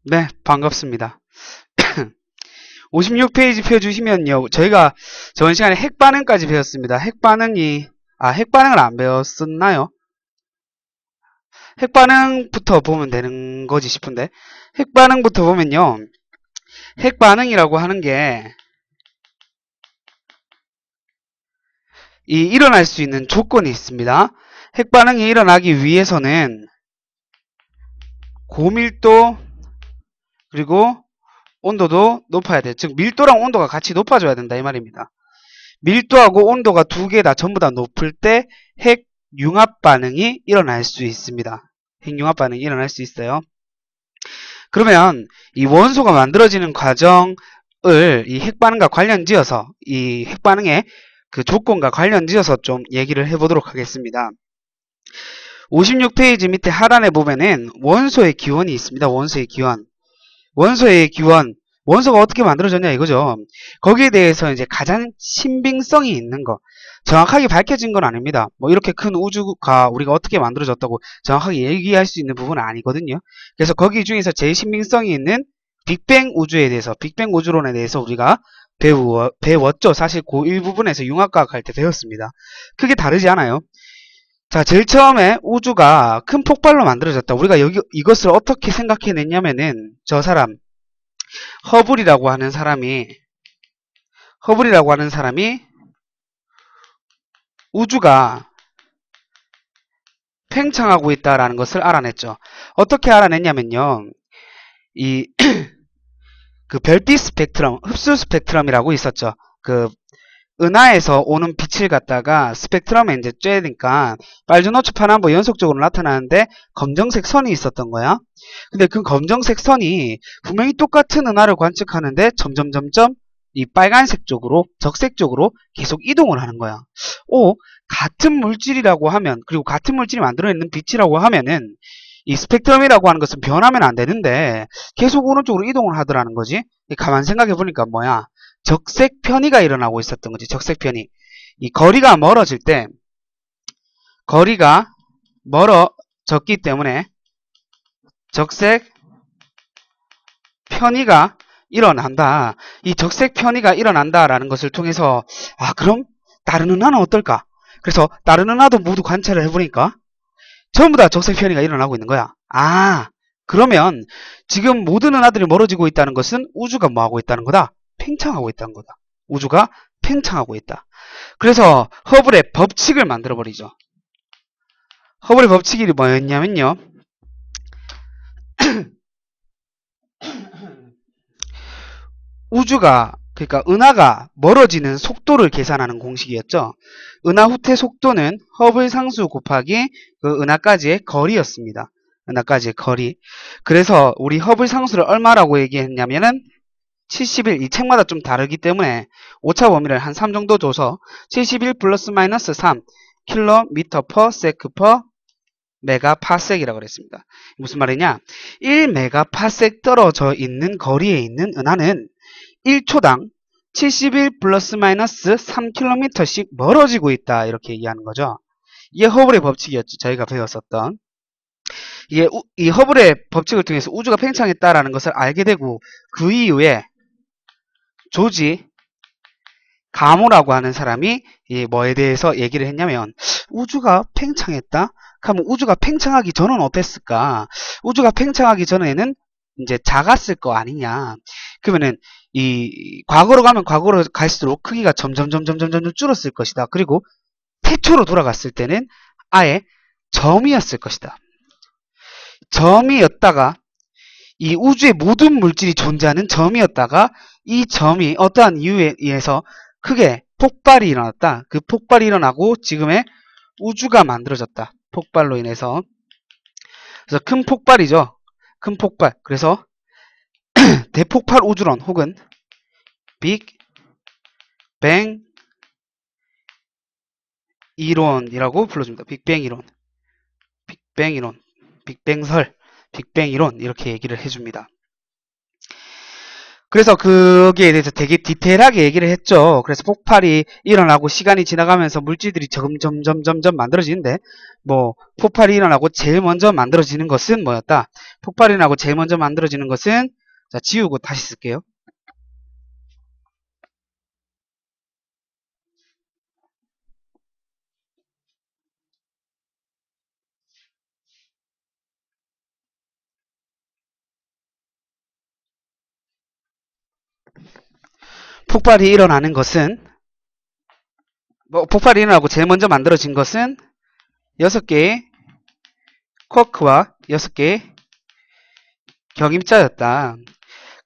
네, 반갑습니다. 56페이지 펴주시면요. 저희가 저번 시간에 핵반응까지 배웠습니다. 핵반응을 안 배웠었나요? 핵반응부터 보면 되는 거지 싶은데. 핵반응부터 보면요. 핵반응이라고 하는 게 일어날 수 있는 조건이 있습니다. 핵반응이 일어나기 위해서는 고밀도 그리고 온도도 높아야 돼요. 즉 밀도랑 온도가 같이 높아져야 된다 이 말입니다. 밀도하고 온도가 두 개 다 전부 다 높을 때 핵융합 반응이 일어날 수 있습니다. 핵융합 반응이 일어날 수 있어요. 그러면 이 원소가 만들어지는 과정을 이 핵반응과 관련지어서 이 핵반응의 그 조건과 관련지어서 좀 얘기를 해보도록 하겠습니다. 56페이지 밑에 하단에 보면은 원소의 기원이 있습니다. 원소의 기원. 원소가 어떻게 만들어졌냐 이거죠. 거기에 대해서 이제 가장 신빙성이 있는 거, 정확하게 밝혀진 건 아닙니다. 뭐 이렇게 큰 우주가 우리가 어떻게 만들어졌다고 정확하게 얘기할 수 있는 부분은 아니거든요. 그래서 거기 중에서 제일 신빙성이 있는 빅뱅 우주론에 대해서 우리가 배웠죠. 사실 고1 부분에서 융합과학 할 때 배웠습니다. 크게 다르지 않아요. 자, 제일 처음에 우주가 큰 폭발로 만들어졌다. 우리가 이것을 어떻게 생각해냈냐면은 저 사람 허블이라고 하는 사람이 우주가 팽창하고 있다라는 것을 알아냈죠. 어떻게 알아냈냐면요. 이 그 별빛 스펙트럼, 흡수 스펙트럼이라고 있었죠. 그 은하에서 오는 빛을 갖다가 스펙트럼에 이제 쬐니까 빨주노초 파남보 연속적으로 나타나는데 검정색 선이 있었던 거야. 근데 그 검정색 선이 분명히 똑같은 은하를 관측하는데 점점 이 빨간색 쪽으로, 적색 쪽으로 계속 이동을 하는 거야. 같은 물질이라고 하면, 그리고 같은 물질이 만들어내는 빛이라고 하면은 이 스펙트럼이라고 하는 것은 변하면 안 되는데 계속 오른쪽으로 이동을 하더라는 거지. 가만 생각해 보니까 뭐야? 적색 편의가 일어나고 있었던 거지. 적색 편의. 이 거리가 멀어질 때 거리가 멀어졌기 때문에 적색 편의가 일어난다. 이 적색 편의가 일어난다라는 것을 통해서 그럼 다른 은하는 어떨까? 그래서 다른 은하도 모두 관찰을 해보니까 전부 다 적색 편의가 일어나고 있는 거야. 그러면 지금 모든 은하들이 멀어지고 있다는 것은 우주가 뭐하고 있다는 거다? 팽창하고 있다는 거다. 우주가 팽창하고 있다. 그래서 허블의 법칙을 만들어버리죠. 허블의 법칙이 뭐였냐면요. 그러니까 은하가 멀어지는 속도를 계산하는 공식이었죠. 은하 후퇴 속도는 허블 상수 곱하기 그 은하까지의 거리였습니다. 은하까지의 거리. 그래서 우리 허블 상수를 얼마라고 얘기했냐면은 71, 이 책마다 좀 다르기 때문에 오차 범위를 한 3 정도 줘서 71 플러스 마이너스 3 킬로미터 퍼 세크 퍼 메가파섹이라고 그랬습니다. 무슨 말이냐? 1메가파섹 떨어져 있는 거리에 있는 은하는 1초당 71 플러스 마이너스 3km씩 멀어지고 있다. 이렇게 얘기하는 거죠. 이게 허블의 법칙이었죠. 저희가 배웠었던. 이 허블의 법칙을 통해서 우주가 팽창했다라는 것을 알게 되고 그 이후에 조지 가모라고 하는 사람이 뭐에 대해서 얘기를 했냐면 우주가 팽창했다? 그러면 우주가 팽창하기 전은 어땠을까? 우주가 팽창하기 전에는 이제 작았을 거 아니냐? 그러면은 이 과거로 가면 과거로 갈수록 크기가 점점 줄었을 것이다. 그리고 태초로 돌아갔을 때는 아예 점이었을 것이다. 점이었다가 이 우주의 모든 물질이 존재하는 점이었다가 이 점이 어떠한 이유에 의해서 크게 폭발이 일어났다. 그 폭발이 일어나고 지금의 우주가 만들어졌다. 폭발로 인해서. 그래서 큰 폭발이죠. 큰 폭발. 그래서 대폭발 우주론 혹은 빅뱅 이론이라고 불러줍니다. 빅뱅 이론. 빅뱅설. 빅뱅 이론 이렇게 얘기를 해줍니다. 그래서 거기에 대해서 되게 디테일하게 얘기를 했죠. 그래서 폭발이 일어나고 시간이 지나가면서 물질들이 점점 만들어지는데, 뭐 폭발이 일어나고 제일 먼저 만들어지는 것은 뭐였다? 폭발이 일어나고 제일 먼저 만들어지는 것은, 자, 지우고 다시 쓸게요. 폭발이 일어나는 것은, 폭발이 일어나고 제일 먼저 만들어진 것은 6개의 쿼크와 6개의 격임자였다.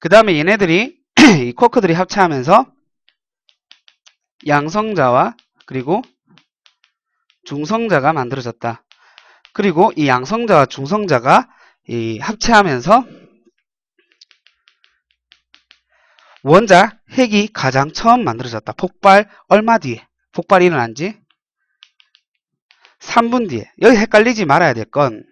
그 다음에 얘네들이 이 쿼크들이 합체하면서 양성자와 그리고 중성자가 만들어졌다. 그리고 이 양성자와 중성자가 이 합체하면서 원자 핵이 가장 처음 만들어졌다. 폭발 얼마 뒤에? 폭발이 일어난 지 3분 뒤에. 여기 헷갈리지 말아야 될 건,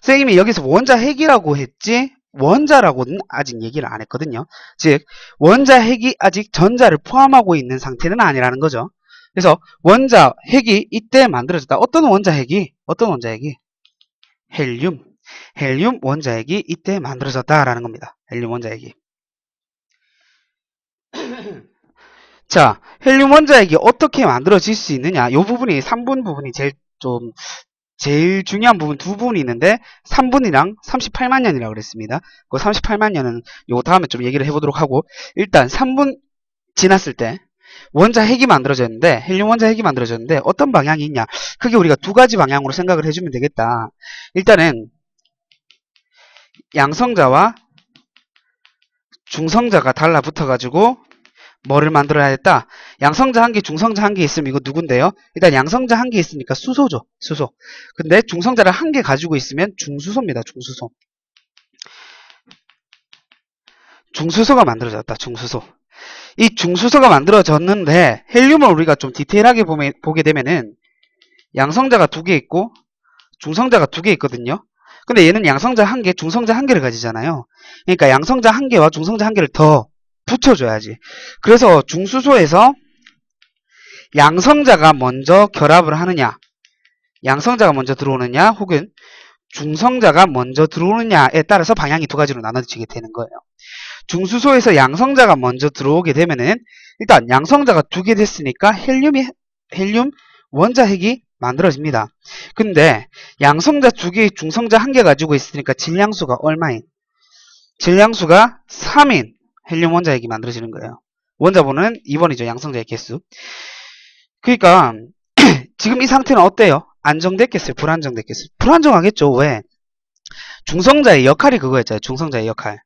선생님이 여기서 원자 핵이라고 했지 원자라고는 아직 얘기를 안 했거든요. 즉 원자 핵이 아직 전자를 포함하고 있는 상태는 아니라는 거죠. 그래서 원자 핵이 이때 만들어졌다. 어떤 원자 핵이? 헬륨 원자 핵이 이때 만들어졌다라는 겁니다. 헬륨 원자 핵이. 자, 헬륨 원자 핵이 어떻게 만들어질 수 있느냐? 이 부분이 3분 부분이 제일 중요한 부분 두 부분이 있는데, 3분이랑 38만 년이라고 그랬습니다. 그 38만 년은 요 다음에 좀 얘기를 해보도록 하고, 일단 3분 지났을 때 원자 핵이 만들어졌는데, 헬륨 원자 핵이 만들어졌는데 어떤 방향이 있냐? 크게 우리가 두 가지 방향으로 생각을 해주면 되겠다. 일단은 양성자와 중성자가 달라붙어가지고 뭐를 만들어야 했다? 양성자 한 개, 중성자 한 개 있으면 이거 누군데요? 일단 양성자 한 개 있으니까 수소죠. 수소. 근데 중성자를 한 개 가지고 있으면 중수소입니다. 중수소. 중수소가 만들어졌다. 중수소. 이 중수소가 만들어졌는데 헬륨을 우리가 좀 디테일하게 보게 되면은 양성자가 두 개 있고 중성자가 두 개 있거든요. 근데 얘는 양성자 한 개, 중성자 한 개를 가지잖아요. 그러니까 양성자 한 개와 중성자 한 개를 더 붙여줘야지. 그래서 중수소에서 양성자가 먼저 결합을 하느냐, 양성자가 먼저 들어오느냐, 혹은 중성자가 먼저 들어오느냐에 따라서 방향이 두 가지로 나눠지게 되는 거예요. 중수소에서 양성자가 먼저 들어오게 되면은 일단 양성자가 두 개 됐으니까 헬륨 원자 핵이 만들어집니다. 근데 양성자 두 개, 중성자 한 개 가지고 있으니까 질량수가 얼마인? 질량수가 3인 헬륨 원자 핵이 만들어지는 거예요. 원자번호는 2번이죠. 양성자의 개수. 그러니까 지금 이 상태는 어때요? 안정됐겠어요? 불안정됐겠어요? 불안정하겠죠. 왜? 중성자의 역할이 그거였잖아요. 중성자의 역할.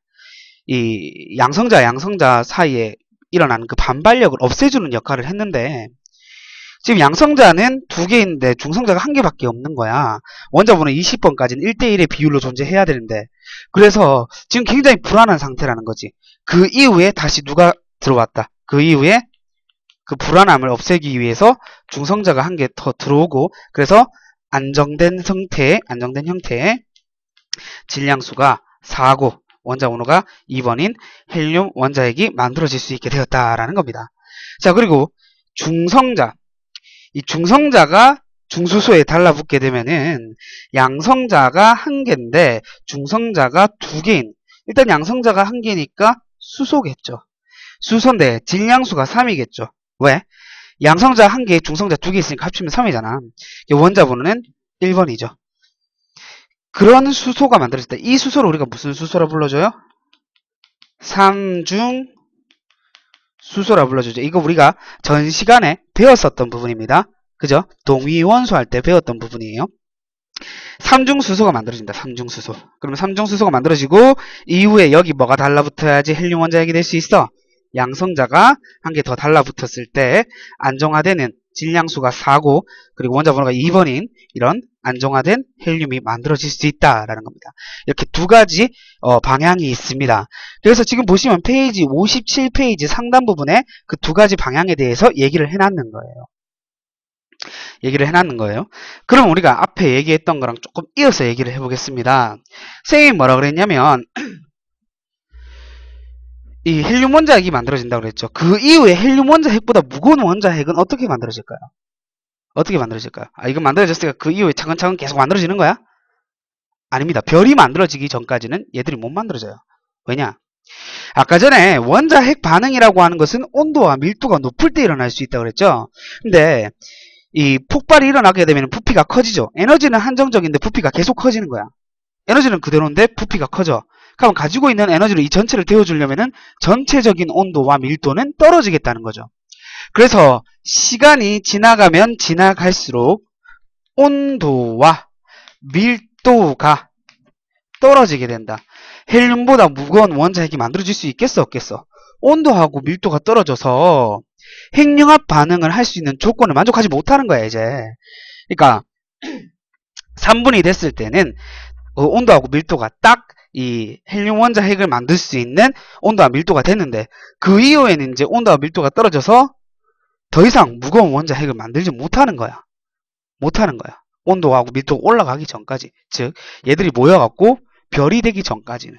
이 양성자 사이에 일어나는 그 반발력을 없애주는 역할을 했는데, 지금 양성자는 두 개인데 중성자가 한 개밖에 없는 거야. 원자번호 20번까지는 1대1의 비율로 존재해야 되는데, 그래서 지금 굉장히 불안한 상태라는 거지. 그 이후에 다시 누가 들어왔다. 그 이후에 그 불안함을 없애기 위해서 중성자가 한 개 더 들어오고, 그래서 안정된 형태의 질량수가 4고 원자번호가 2번인 헬륨 원자핵이 만들어질 수 있게 되었다라는 겁니다. 자, 그리고 중성자. 이 중성자가 중수소에 달라붙게 되면은 양성자가 한 개인데 중성자가 두 개인, 일단 양성자가 한 개니까 수소겠죠. 수소인데 질량수가 3이겠죠. 왜? 양성자 한 개, 중성자 두 개 있으니까 합치면 3이잖아. 원자번호는 1번이죠. 그런 수소가 만들어졌다. 이 수소를 우리가 무슨 수소라 불러줘요? 삼중 수소라 불러주죠. 이거 우리가 전 시간에 배웠었던 부분입니다. 그죠? 동위원소 할 때 배웠던 부분이에요. 삼중수소가 만들어진다. 삼중수소. 그러면 삼중수소가 만들어지고 이후에 여기 뭐가 달라붙어야지 헬륨 원자핵이 될 수 있어? 양성자가 한 개 더 달라붙었을 때 안정화되는 질량수가 4고 그리고 원자번호가 2번인 이런 안정화된 헬륨이 만들어질 수 있다라는 겁니다. 이렇게 두 가지 방향이 있습니다. 그래서 지금 보시면 페이지 57페이지 상단 부분에 그 두 가지 방향에 대해서 얘기를 해놨는 거예요. 그럼 우리가 앞에 얘기했던 거랑 조금 이어서 얘기를 해보겠습니다. 선생님이 뭐라 그랬냐면 이 헬륨 원자핵이 만들어진다고 그랬죠. 그 이후에 헬륨 원자핵보다 무거운 원자핵은 어떻게 만들어질까요? 어떻게 만들어질까요? 아, 이거 만들어졌으니까 그 이후에 차근차근 계속 만들어지는 거야? 아닙니다. 별이 만들어지기 전까지는 얘들이 못 만들어져요. 왜냐? 아까 전에 원자핵 반응이라고 하는 것은 온도와 밀도가 높을 때 일어날 수 있다고 그랬죠. 근데 이 폭발이 일어나게 되면 부피가 커지죠. 에너지는 한정적인데 부피가 계속 커지는 거야. 에너지는 그대로인데 부피가 커져. 그럼 가지고 있는 에너지를 이 전체를 데워주려면은 전체적인 온도와 밀도는 떨어지겠다는 거죠. 그래서 시간이 지나가면 지나갈수록 온도와 밀도가 떨어지게 된다. 헬륨보다 무거운 원자핵이 만들어질 수 있겠어, 없겠어? 온도하고 밀도가 떨어져서 핵융합 반응을 할 수 있는 조건을 만족하지 못하는 거야, 이제. 그러니까 3분이 됐을 때는 온도하고 밀도가 딱 이 헬륨 원자핵을 만들 수 있는 온도와 밀도가 됐는데 그 이후에는 이제 온도와 밀도가 떨어져서 더 이상 무거운 원자핵을 만들지 못하는 거야. 못하는 거야. 온도하고 밀도가 올라가기 전까지. 즉 얘들이 모여갖고 별이 되기 전까지는.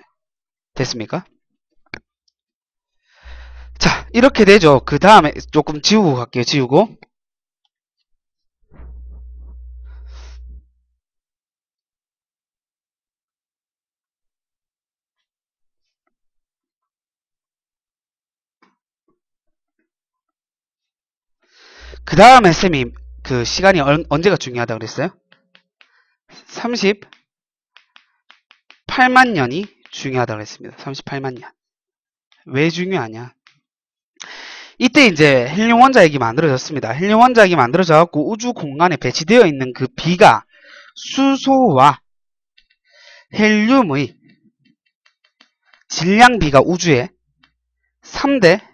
됐습니까? 자, 이렇게 되죠. 그 다음에 조금 지우고 갈게요. 지우고. 그 다음에 쌤이 그 시간이 언제가 중요하다고 그랬어요? 38만 년이 중요하다고 그랬습니다. 38만 년. 왜 중요하냐? 이때 이제 헬륨 원자핵이 만들어졌습니다. 헬륨 원자핵이 만들어져 갖고 우주 공간에 배치되어 있는 그 비가 수소와 헬륨의 질량비가 우주에 3대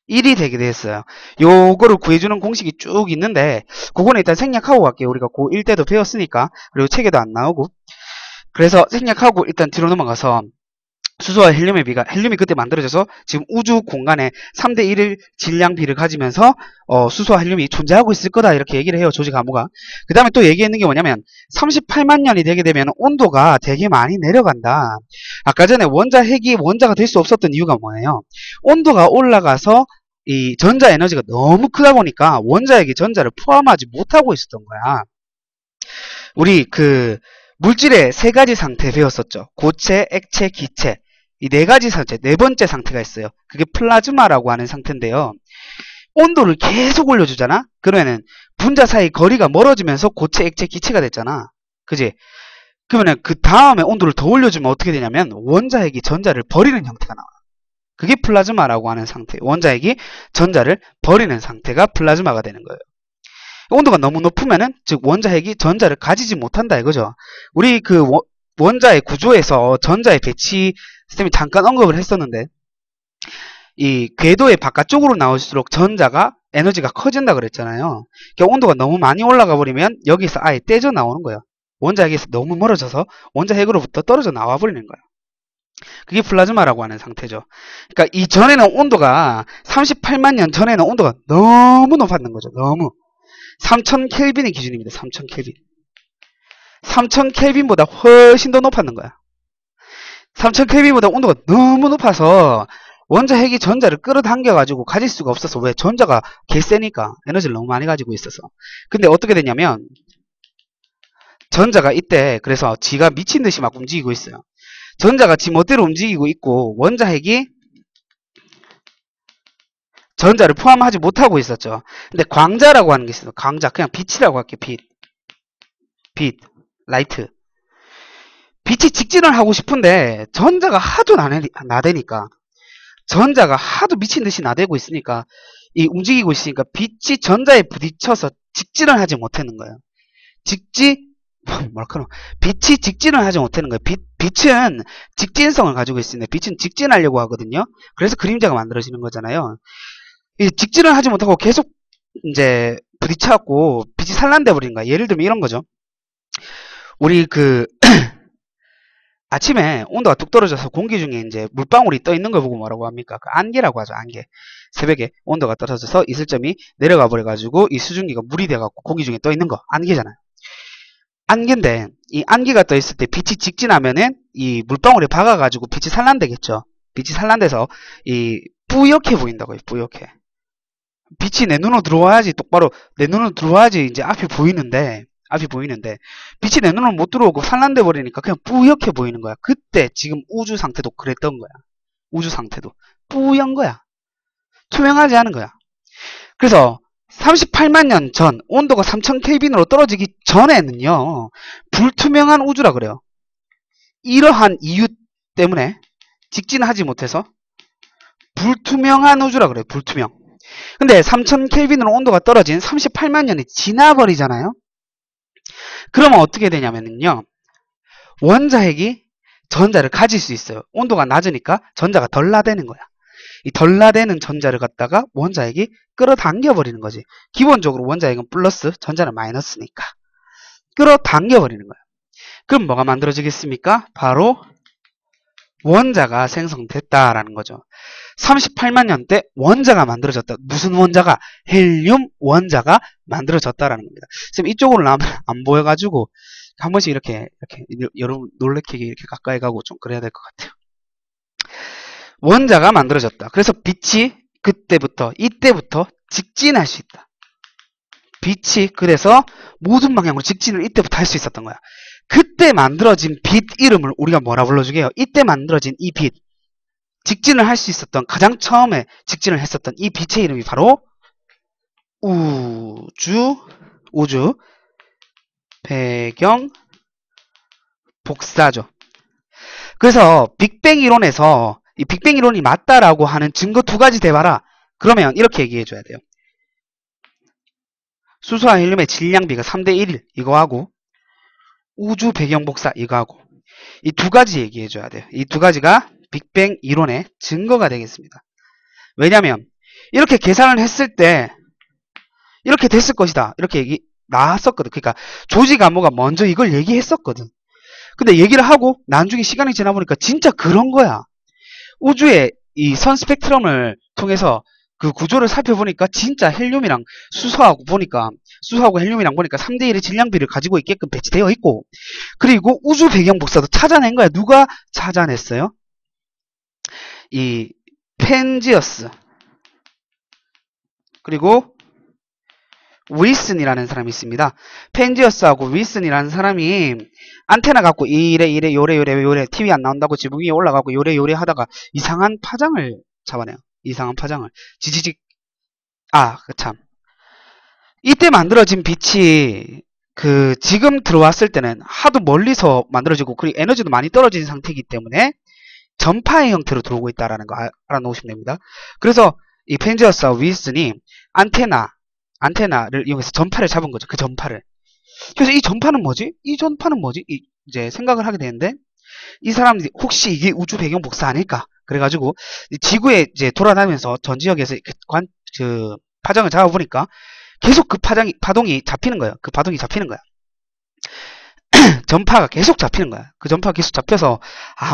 1이 되게 됐어요. 요거를 구해주는 공식이 쭉 있는데 그거는 일단 생략하고 갈게요. 우리가 고1 때도 배웠으니까. 그리고 책에도 안 나오고. 그래서 생략하고 일단 뒤로 넘어가서 수소와 헬륨의 비가 헬륨이 그때 만들어져서 지금 우주 공간에 3대 1의 질량비를 가지면서 수소와 헬륨이 존재하고 있을 거다 이렇게 얘기를 해요. 조지 가무가. 그 다음에 또 얘기했는 게 뭐냐면 38만 년이 되게 되면 온도가 되게 많이 내려간다. 아까 전에 원자핵이 원자가 될 수 없었던 이유가 뭐예요? 온도가 올라가서 이 전자 에너지가 너무 크다 보니까 원자핵이 전자를 포함하지 못하고 있었던 거야. 우리 그 물질의 세 가지 상태 배웠었죠. 고체, 액체, 기체. 이 네 가지 상태, 네 번째 상태가 있어요. 그게 플라즈마라고 하는 상태인데요. 온도를 계속 올려주잖아? 그러면은 분자 사이 거리가 멀어지면서 고체, 액체, 기체가 됐잖아. 그지? 그러면은 그 다음에 온도를 더 올려주면 어떻게 되냐면 원자핵이 전자를 버리는 형태가 나와. 그게 플라즈마라고 하는 상태. 원자핵이 전자를 버리는 상태가 플라즈마가 되는 거예요. 온도가 너무 높으면은 즉 원자핵이 전자를 가지지 못한다 이거죠. 우리 그 원자의 구조에서 전자의 배치 쌤이 잠깐 언급을 했었는데 이 궤도의 바깥쪽으로 나올수록 전자가 에너지가 커진다 그랬잖아요. 그러니까 온도가 너무 많이 올라가 버리면 여기서 아예 떼져 나오는 거예요. 원자핵에서 너무 멀어져서 원자핵으로부터 떨어져 나와 버리는 거예요. 그게 플라즈마라고 하는 상태죠. 그러니까 이전에는 온도가 38만 년 전에는 온도가 너무 높았는 거죠. 너무 3000켈빈이 기준입니다. 3000켈빈. 3000켈빈보다 훨씬 더 높았는 거야. 3000켈빈보다 온도가 너무 높아서 원자핵이 전자를 끌어당겨가지고 가질 수가 없어서 왜? 전자가 개세니까 에너지를 너무 많이 가지고 있어서. 근데 어떻게 되냐면 전자가 이때 그래서 지가 미친 듯이 막 움직이고 있어요. 전자가 지 멋대로 움직이고 있고 원자핵이 전자를 포함하지 못하고 있었죠. 근데 광자라고 하는 게 있어요. 광자 그냥 빛이라고 할게요. 빛, 라이트. 빛이 직진을 하고 싶은데 전자가 하도 나대니까 전자가 하도 미친 듯이 나대고 있으니까 이 움직이고 있으니까 빛이 전자에 부딪혀서 직진을 하지 못하는 거예요. 빛이 직진을 하지 못하는 거예요. 빛은 직진성을 가지고 있습니다. 빛은 직진하려고 하거든요. 그래서 그림자가 만들어지는 거잖아요. 이 직진을 하지 못하고 계속 이제 부딪혀갖고 빛이 산란돼 버린 거야. 예를 들면 이런 거죠. 우리 그 아침에 온도가 뚝 떨어져서 공기 중에 이제 물방울이 떠 있는 걸 보고 뭐라고 합니까? 그 안개라고 하죠. 안개. 새벽에 온도가 떨어져서 이슬점이 내려가 버려가지고 이 수증기가 물이 돼갖고 공기 중에 떠 있는 거 안개잖아요. 안개인데 이 안개가 떠 있을 때 빛이 직진하면은 이 물방울에 박아가지고 빛이 산란되겠죠. 빛이 산란돼서 이 뿌옇게 보인다고요. 뿌옇게. 빛이 내 눈으로 들어와야지 똑바로 내 눈으로 들어와야지 이제 앞이 보이는데 빛이 내 눈으로 못 들어오고 산란돼 버리니까 그냥 뿌옇게 보이는 거야. 그때 지금 우주 상태도 그랬던 거야. 우주 상태도 뿌연 거야. 투명하지 않은 거야. 그래서 38만 년 전 온도가 3000켈빈으로 떨어지기 전에는요. 불투명한 우주라 그래요. 이러한 이유 때문에 직진하지 못해서 불투명한 우주라 그래요. 불투명. 근데 3000켈빈으로 온도가 떨어진 38만 년이 지나버리잖아요. 그러면 어떻게 되냐면요. 원자핵이 전자를 가질 수 있어요. 온도가 낮으니까 전자가 덜 나대는 거야. 이 덜 나대는 전자를 갖다가 원자핵이 끌어당겨 버리는 거지. 기본적으로 원자핵은 플러스, 전자는 마이너스니까. 끌어당겨 버리는 거야. 그럼 뭐가 만들어지겠습니까? 바로 원자가 생성됐다라는 거죠. 38만 년 때 원자가 만들어졌다. 무슨 원자가? 헬륨 원자가 만들어졌다라는 겁니다. 지금 이쪽으로 안 보여가지고 한 번씩 이렇게 여러분 놀래키게 이렇게 가까이 가고 좀 그래야 될 것 같아요. 원자가 만들어졌다. 그래서 빛이 이때부터 직진할 수 있다. 빛이 그래서 모든 방향으로 직진을 이때부터 할 수 있었던 거야. 그때 만들어진 빛 이름을 우리가 뭐라 불러주게요? 이때 만들어진 이 빛, 직진을 할 수 있었던, 가장 처음에 직진을 했었던 이 빛의 이름이 바로 우주 배경 복사죠. 그래서 빅뱅 이론에서 이 빅뱅 이론이 맞다라고 하는 증거 두 가지 대봐라. 그러면 이렇게 얘기해줘야 돼요. 수소와 헬륨의 질량비가 3대1 이거하고 우주 배경 복사 이거하고 이 두 가지 얘기해줘야 돼요. 이 두 가지가 빅뱅 이론의 증거가 되겠습니다. 왜냐면 이렇게 계산을 했을 때 이렇게 됐을 것이다. 이렇게 얘기 나왔었거든. 그러니까 조지 가모가 먼저 이걸 얘기했었거든. 근데 얘기를 하고 나중에 시간이 지나보니까 진짜 그런 거야. 우주의 이 선 스펙트럼을 통해서 그 구조를 살펴보니까 진짜 헬륨이랑 수소하고 헬륨이랑 보니까 3대1의 질량비를 가지고 있게끔 배치되어 있고, 그리고 우주 배경 복사도 찾아낸 거야. 누가 찾아냈어요? 이 펜지어스 그리고 윌슨이라는 사람이 있습니다. 펜지어스하고 윌슨이라는 사람이 안테나 갖고 이래 요래 TV 안 나온다고 지붕 위에 올라가고 요래 하다가 이상한 파장을 잡아내요. 이상한 파장을 지지직 참 이때 만들어진 빛이 그 지금 들어왔을 때는 하도 멀리서 만들어지고 그리고 에너지도 많이 떨어진 상태이기 때문에 전파의 형태로 들어오고 있다라는 거 알아놓으시면 됩니다. 그래서 이 펜지어스와 윌슨이 안테나를 이용해서 전파를 잡은 거죠. 그 전파를. 그래서 이 전파는 뭐지? 이제 생각을 하게 되는데, 이 사람들이 혹시 이게 우주 배경 복사 아닐까? 그래가지고 지구에 이제 돌아다니면서 전 지역에서 그 파장을 잡아보니까 계속 그 파동이 잡히는 거예요. 그 파동이 잡히는 거야. 전파가 계속 잡히는 거야. 그 전파가 계속 잡혀서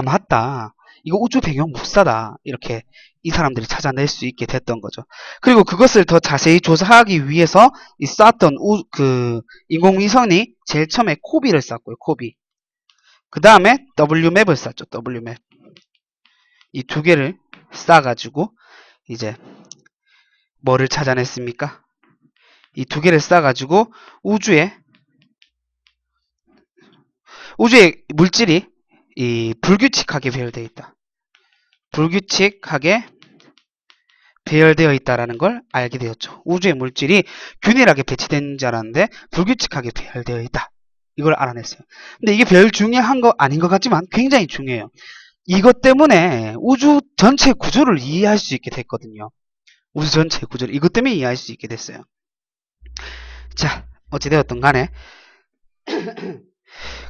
맞다. 이거 우주 배경 복사다. 이렇게 이 사람들이 찾아낼 수 있게 됐던 거죠. 그리고 그것을 더 자세히 조사하기 위해서 쐈던 그 인공위성이 제일 처음에 코비를 쐈고요. 코비. 그 다음에 WMAP을 쐈죠. WMAP. 이 두 개를 쏴가지고 이제 뭐를 찾아냈습니까? 이 두 개를 쏴가지고 우주의 물질이 이 불규칙하게 배열되어 있다. 불규칙하게 배열되어 있다라는 걸 알게 되었죠. 우주의 물질이 균일하게 배치된 줄 알았는데 불규칙하게 배열되어 있다. 이걸 알아냈어요. 근데 이게 별 중요한 거 아닌 것 같지만 굉장히 중요해요. 이것 때문에 우주 전체 구조를 이해할 수 있게 됐거든요. 우주 전체 구조를 이것 때문에 이해할 수 있게 됐어요. 자, 어찌되었든 간에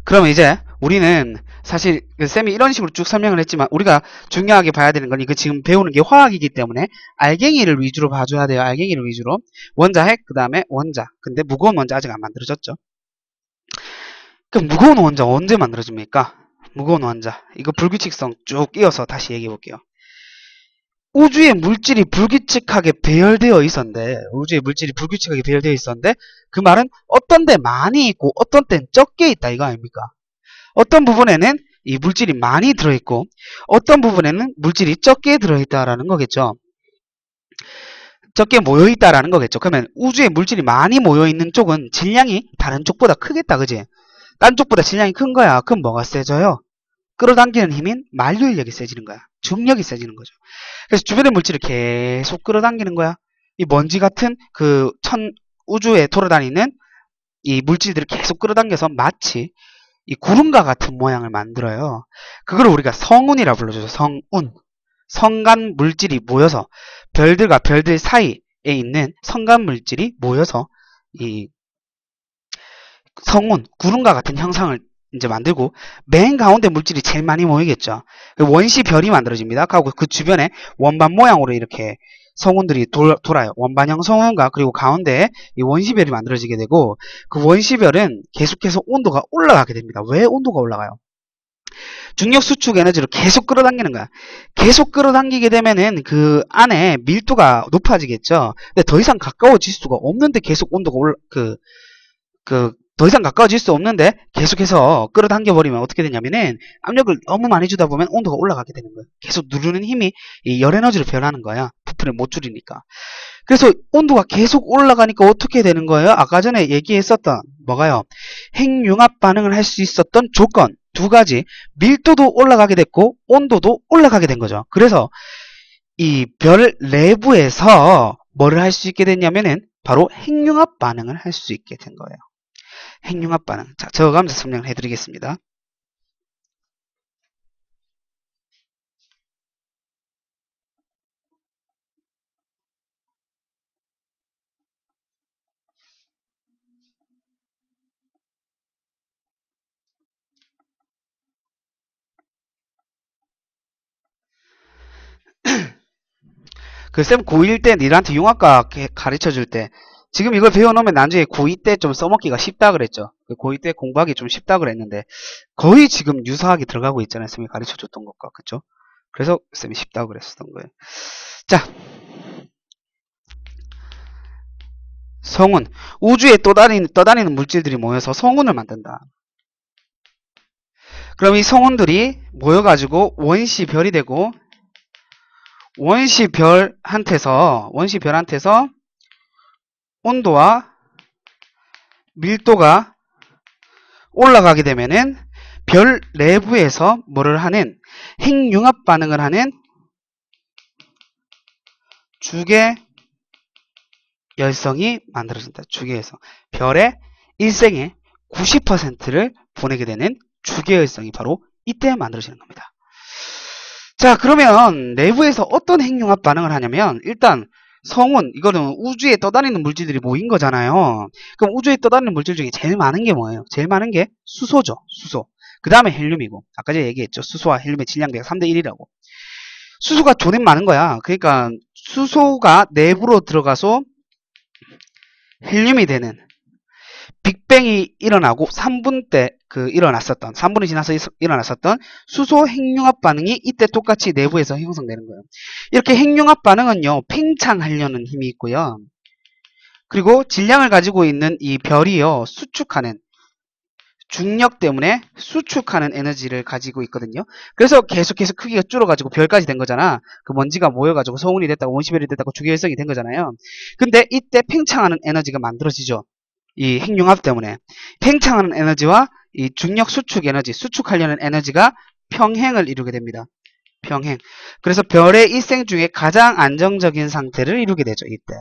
그러면 이제 우리는 사실 쌤이 이런 식으로 쭉 설명을 했지만 우리가 중요하게 봐야 되는 건 이거 지금 배우는 게 화학이기 때문에 알갱이를 위주로 봐줘야 돼요. 알갱이를 위주로. 원자핵, 그 다음에 원자. 근데 무거운 원자 아직 안 만들어졌죠. 그럼 무거운 원자 언제 만들어집니까? 무거운 원자. 이거 불규칙성 쭉 이어서 다시 얘기해 볼게요. 우주의 물질이 불규칙하게 배열되어 있었는데 그 말은 어떤 데 많이 있고 어떤 데는 적게 있다 이거 아닙니까? 어떤 부분에는 이 물질이 많이 들어있고 어떤 부분에는 물질이 적게 들어있다라는 거겠죠. 적게 모여있다라는 거겠죠. 그러면 우주에 물질이 많이 모여있는 쪽은 질량이 다른 쪽보다 크겠다, 그지? 딴 쪽보다 질량이 큰 거야. 그럼 뭐가 세져요? 끌어당기는 힘인 만류인력이 세지는 거야. 중력이 세지는 거죠. 그래서 주변의 물질을 계속 끌어당기는 거야. 이 먼지 같은 그 우주에 돌아다니는 이 물질들을 계속 끌어당겨서 마치 이 구름과 같은 모양을 만들어요. 그걸 우리가 성운이라 불러주죠. 성운. 성간 물질이 모여서 별들과 별들 사이에 있는 성간 물질이 모여서 이 성운, 구름과 같은 형상을 이제 만들고 맨 가운데 물질이 제일 많이 모이겠죠. 원시별이 만들어집니다. 하고 그 주변에 원반 모양으로 이렇게 성운들이 돌아요. 원반형 성운과 그리고 가운데에 이 원시별이 만들어지게 되고 그 원시별은 계속해서 온도가 올라가게 됩니다. 왜 온도가 올라가요? 중력 수축 에너지를 계속 끌어당기는 거야. 계속 끌어당기게 되면은 그 안에 밀도가 높아지겠죠. 근데 더 이상 가까워질 수가 없는데 계속 온도가 더 이상 가까워질 수 없는데 계속해서 끌어당겨 버리면 어떻게 되냐면은 압력을 너무 많이 주다 보면 온도가 올라가게 되는 거예요. 계속 누르는 힘이 이 열 에너지로 변하는 거야. 부피를 못 줄이니까. 그래서 온도가 계속 올라가니까 어떻게 되는 거예요? 아까 전에 얘기했었던 뭐가요? 핵융합 반응을 할 수 있었던 조건 두 가지, 밀도도 올라가게 됐고 온도도 올라가게 된 거죠. 그래서 이 별 내부에서 뭐를 할 수 있게 됐냐면은 바로 핵융합 반응을 할 수 있게 된 거예요. 핵융합 반응. 자, 적어가면서 설명을 해드리겠습니다. 그 쌤 고1 때 니들한테 융합과 가르쳐 줄 때 지금 이걸 배워놓으면 나중에 고2 때 좀 써먹기가 쉽다 그랬죠. 고2 때 공부하기 좀 쉽다 그랬는데 거의 지금 유사하게 들어가고 있잖아요. 쌤이 가르쳐 줬던 것과. 그쵸? 그래서 쌤이 쉽다고 그랬었던 거예요. 자, 성운. 우주에 떠다니는 물질들이 모여서 성운을 만든다. 그럼 이 성운들이 모여가지고 원시별이 되고 원시별한테서 온도와 밀도가 올라가게 되면은 별 내부에서 뭐를 하는 핵융합 반응을 하는 주계 열성이 만들어진다. 주계 열성. 별의 일생의 90%를 보내게 되는 주계 열성이 바로 이때 만들어지는 겁니다. 자, 그러면 내부에서 어떤 핵융합 반응을 하냐면 일단 성운, 이거는 우주에 떠다니는 물질들이 모인 거잖아요. 그럼 우주에 떠다니는 물질 중에 제일 많은 게 뭐예요? 제일 많은 게 수소죠. 수소. 그 다음에 헬륨이고 아까 제가 얘기했죠. 수소와 헬륨의 질량대가 3대 1이라고. 수소가 존나 많은 거야. 그러니까 수소가 내부로 들어가서 헬륨이 되는 빅뱅이 일어나고 3분 때 3분이 지나서 일어났었던 수소 핵융합 반응이 이때 똑같이 내부에서 형성되는 거예요. 이렇게 핵융합 반응은요, 팽창하려는 힘이 있고요. 그리고 질량을 가지고 있는 이 별이요, 수축하는, 중력 때문에 수축하는 에너지를 가지고 있거든요. 그래서 계속해서 크기가 줄어가지고 별까지 된 거잖아. 그 먼지가 모여가지고 성운이 됐다고 원시별이 됐다고 주계열성이 된 거잖아요. 근데 이때 팽창하는 에너지가 만들어지죠. 이 핵융합 때문에. 팽창하는 에너지와 이 중력 수축 에너지, 수축하려는 에너지가 평행을 이루게 됩니다. 평행. 그래서 별의 일생 중에 가장 안정적인 상태를 이루게 되죠. 이때.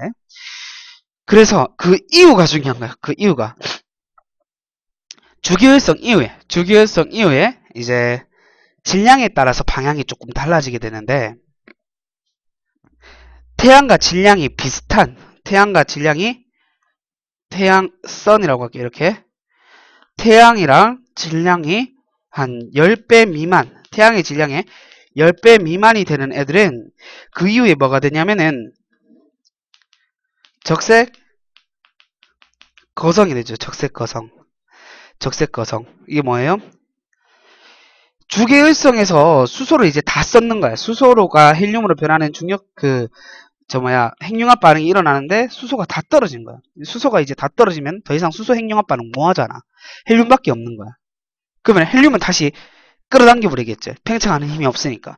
그래서 그 이유가 중요한 거야. 그 이유가. 주기율성 이후에 이제 질량에 따라서 방향이 조금 달라지게 되는데 태양과 질량이 비슷한 태양선이라고 할게요. 이렇게 태양이랑 질량이 한 10배 미만, 태양의 질량의 10배 미만이 되는 애들은 그 이후에 뭐가 되냐면은 적색 거성이 되죠. 적색 거성. 이게 뭐예요? 주계열성에서 수소를 이제 다 썼는 거야. 수소로가 헬륨으로 변하는 중력 핵융합 반응이 일어나는데 수소가 다 떨어진 거야. 수소가 이제 다 떨어지면 더 이상 수소 핵융합 반응 뭐 하잖아. 헬륨밖에 없는 거야. 그러면 헬륨은 다시 끌어당겨 버리겠죠. 팽창하는 힘이 없으니까.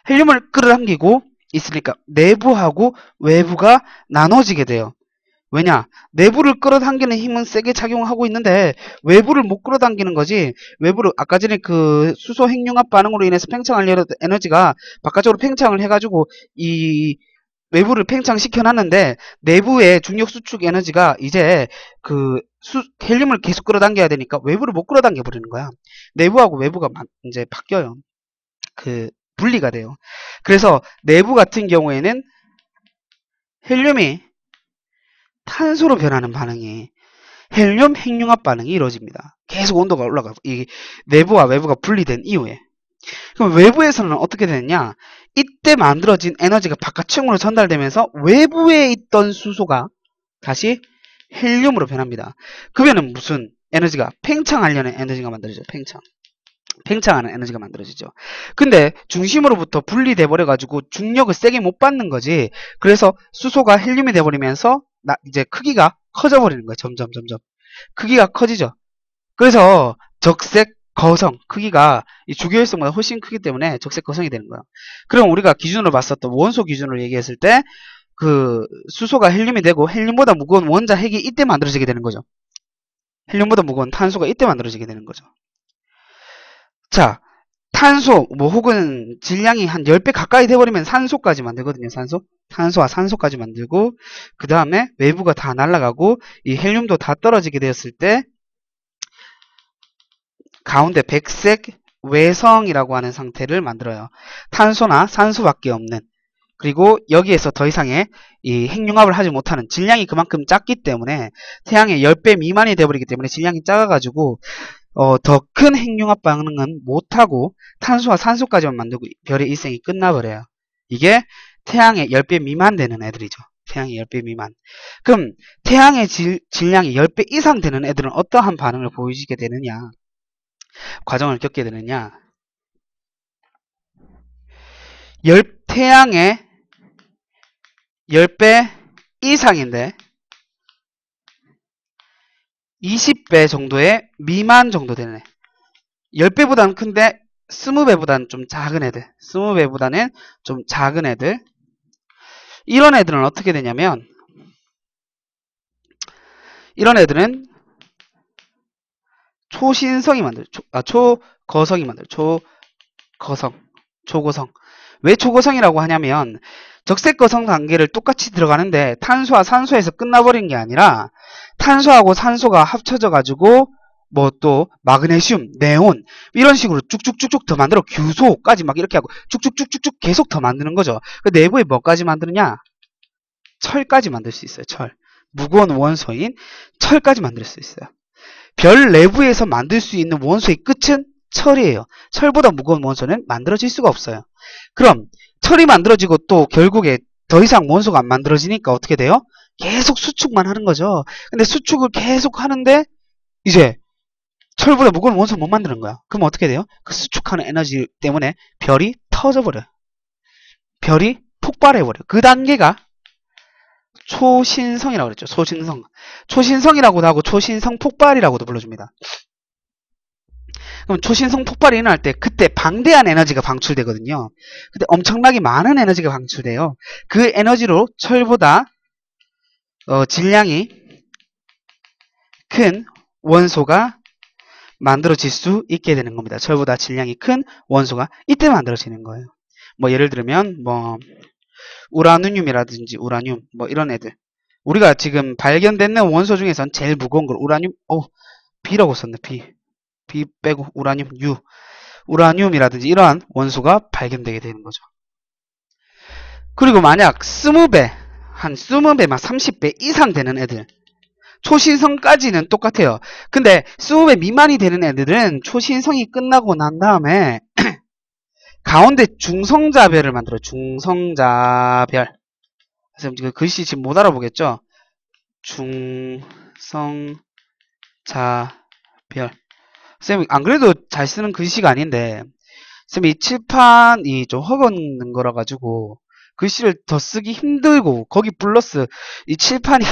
헬륨을 끌어당기고 있으니까 내부하고 외부가 나눠지게 돼요. 왜냐? 내부를 끌어당기는 힘은 세게 작용하고 있는데 외부를 못 끌어당기는 거지. 외부를 아까 전에 그 수소 핵융합 반응으로 인해서 팽창하려는 에너지가 바깥쪽으로 팽창을 해가지고 이 외부를 팽창시켜 놨는데 내부의 중력 수축 에너지가 이제 그 헬륨을 계속 끌어당겨야 되니까 외부를 못 끌어당겨 버리는 거야. 내부하고 외부가 이제 바뀌어요. 그 분리가 돼요. 그래서 내부 같은 경우에는 헬륨이 탄소로 변하는 반응이 헬륨 핵융합 반응이 이루어집니다. 계속 온도가 올라가고 이 내부와 외부가 분리된 이후에. 그럼 외부에서는 어떻게 되느냐? 이때 만들어진 에너지가 바깥층으로 전달되면서 외부에 있던 수소가 다시 헬륨으로 변합니다. 그러면은 무슨 에너지가 팽창하려는 에너지가 만들어지죠. 팽창하는 에너지가 만들어지죠. 근데 중심으로부터 분리돼 버려 가지고 중력을 세게 못 받는 거지. 그래서 수소가 헬륨이 돼 버리면서 이제 크기가 커져 버리는 거예요. 점점 크기가 커지죠. 그래서 적색 거성 크기가 이 주기율성보다 훨씬 크기 때문에 적색 거성이 되는 거예요. 그럼 우리가 기준으로 봤었던 원소 기준으로 얘기했을 때 그 수소가 헬륨이 되고 헬륨보다 무거운 원자 핵이 이때 만들어지게 되는 거죠. 헬륨보다 무거운 탄소가 이때 만들어지게 되는 거죠. 자, 탄소 뭐 혹은 질량이 한 10배 가까이 돼버리면 산소까지 만들거든요. 탄소와 산소까지 만들고 그 다음에 외부가 다 날아가고 이 헬륨도 다 떨어지게 되었을 때 가운데 백색 외성이라고 하는 상태를 만들어요. 탄소나 산소밖에 없는. 그리고 여기에서 더 이상의 이 핵융합을 하지 못하는 질량이 그만큼 작기 때문에 태양의 10배 미만이 되어버리기 때문에 질량이 작아가지고 더 큰 핵융합 반응은 못하고 탄소와 산소까지만 만들고 별의 일생이 끝나버려요. 이게 태양의 10배 미만 되는 애들이죠. 태양의 10배 미만. 그럼 태양의 질량이 10배 이상 되는 애들은 어떠한 반응을 보이게 되느냐? 과정을 겪게 되느냐? 태양의 10배 이상인데 20배 정도의 미만 정도 되네. 10배보다는 큰데 20배보다는 좀 작은 애들. 20배보다는 좀 작은 애들. 이런 애들은 어떻게 되냐면 이런 애들은 초신성이 만들어요. 초거성이 만들어요. 초고성. 왜 초고성이라고 하냐면 적색거성 단계를 똑같이 들어가는데 탄소와 산소에서 끝나버린 게 아니라 탄소하고 산소가 합쳐져 가지고 뭐 또 마그네슘, 네온 이런 식으로 쭉쭉쭉쭉 더 만들어 규소까지 막 이렇게 하고 쭉쭉쭉쭉쭉 계속 더 만드는 거죠. 그 내부에 뭐까지 만드느냐? 철까지 만들 수 있어요. 철. 무거운 원소인 철까지 만들 수 있어요. 별 내부에서 만들 수 있는 원소의 끝은 철이에요. 철보다 무거운 원소는 만들어질 수가 없어요. 그럼 철이 만들어지고 또 결국에 더 이상 원소가 안 만들어지니까 어떻게 돼요? 계속 수축만 하는 거죠. 근데 수축을 계속 하는데 이제 철보다 무거운 원소 못 만드는 거야. 그럼 어떻게 돼요? 그 수축하는 에너지 때문에 별이 터져버려요. 별이 폭발해버려요. 그 단계가 초신성이라고 그랬죠. 초신성이라고도 하고 초신성 폭발이라고도 불러줍니다. 그럼 초신성 폭발이 일어날 때 그때 방대한 에너지가 방출되거든요. 근데 엄청나게 많은 에너지가 방출돼요. 그 에너지로 철보다 질량이 큰 원소가 만들어질 수 있게 되는 겁니다. 철보다 질량이 큰 원소가 이때 만들어지는 거예요. 뭐 예를 들면 뭐 우라늄이라든지 우라늄 뭐 이런 애들. 우리가 지금 발견되는 원소 중에선 제일 무거운 걸 우라늄 B라고 썼네. B 빼고 우라늄 U. 우라늄이라든지 이러한 원소가 발견되게 되는 거죠. 그리고 만약 20배, 한 20배, 막 30배 이상 되는 애들. 초신성까지는 똑같아요. 근데 20배 미만이 되는 애들은 초신성이 끝나고 난 다음에 가운데 중성자별을 만들어요. 중성자별. 선생님 그 글씨 지금 못 알아보겠죠? 중성자별. 선생님 안 그래도 잘 쓰는 글씨가 아닌데 선생님 이 칠판이 좀 허겁는 거라 가지고 글씨를 더 쓰기 힘들고 거기 플러스 이 칠판이